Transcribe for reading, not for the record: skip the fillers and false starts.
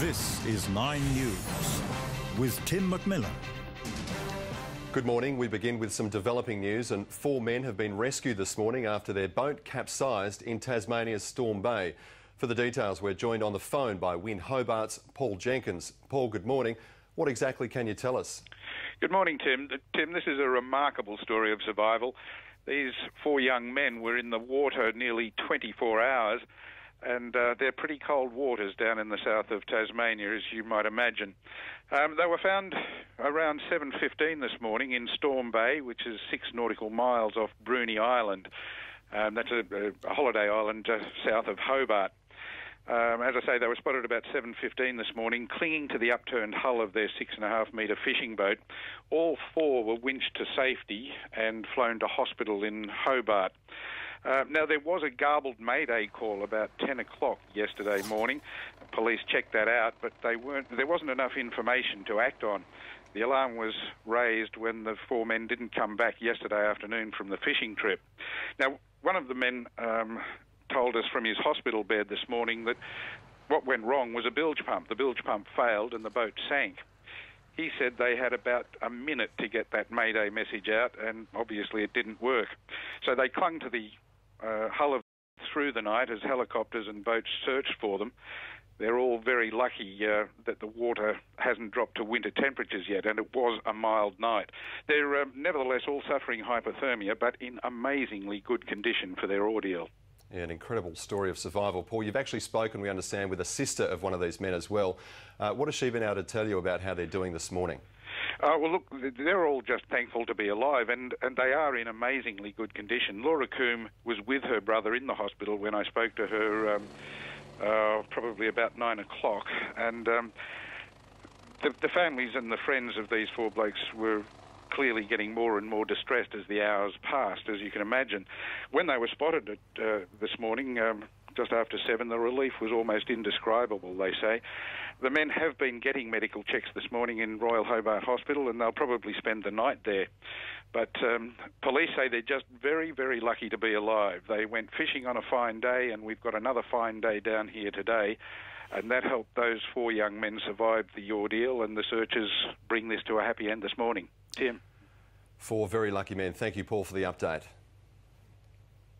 This is 9 News with Tim McMillan. Good morning. We begin with some developing news, and 4 men have been rescued this morning after their boat capsized in Tasmania's Storm Bay. For the details, we're joined on the phone by WIN Hobart's Paul Jenkins. Paul, good morning. What exactly can you tell us? Good morning, Tim. Tim, this is a remarkable story of survival. These 4 young men were in the water nearly 24 hours, and they're pretty cold waters down in the south of Tasmania, as you might imagine. They were found around 7:15 this morning in Storm Bay, which is 6 nautical miles off Bruny Island. That's a holiday island south of Hobart. As I say, they were spotted about 7:15 this morning, clinging to the upturned hull of their 6.5-metre fishing boat. All 4 were winched to safety and flown to hospital in Hobart. Now, there was a garbled mayday call about 10 o'clock yesterday morning. Police checked that out, but there wasn't enough information to act on. The alarm was raised when the 4 men didn't come back yesterday afternoon from the fishing trip. Now, one of the men told us from his hospital bed this morning that what went wrong was a bilge pump. The bilge pump failed and the boat sank. He said they had about a minute to get that mayday message out, and obviously it didn't work. So they clung to the hull of through the night as helicopters and boats searched for them. They're all very lucky that the water hasn't dropped to winter temperatures yet, and it was a mild night. They're nevertheless all suffering hypothermia, but in amazingly good condition for their ordeal. Yeah, an incredible story of survival. Paul, you've actually spoken, we understand, with a sister of one of these men as well. What has she been able to tell you about how they're doing this morning? Well, look, they're all just thankful to be alive, and they are in amazingly good condition. Laura Coombe was with her brother in the hospital when I spoke to her probably about 9 o'clock, and the families and the friends of these 4 blokes were clearly getting more and more distressed as the hours passed, as you can imagine. When they were spotted this morning, just after 7, the relief was almost indescribable, they say. The men have been getting medical checks this morning in Royal Hobart Hospital, and they'll probably spend the night there. But police say they're just very, very lucky to be alive. They went fishing on a fine day, and we've got another fine day down here today, and that helped those 4 young men survive the ordeal, and the searchers bring this to a happy end this morning. Tim. 4 very lucky men. Thank you, Paul, for the update.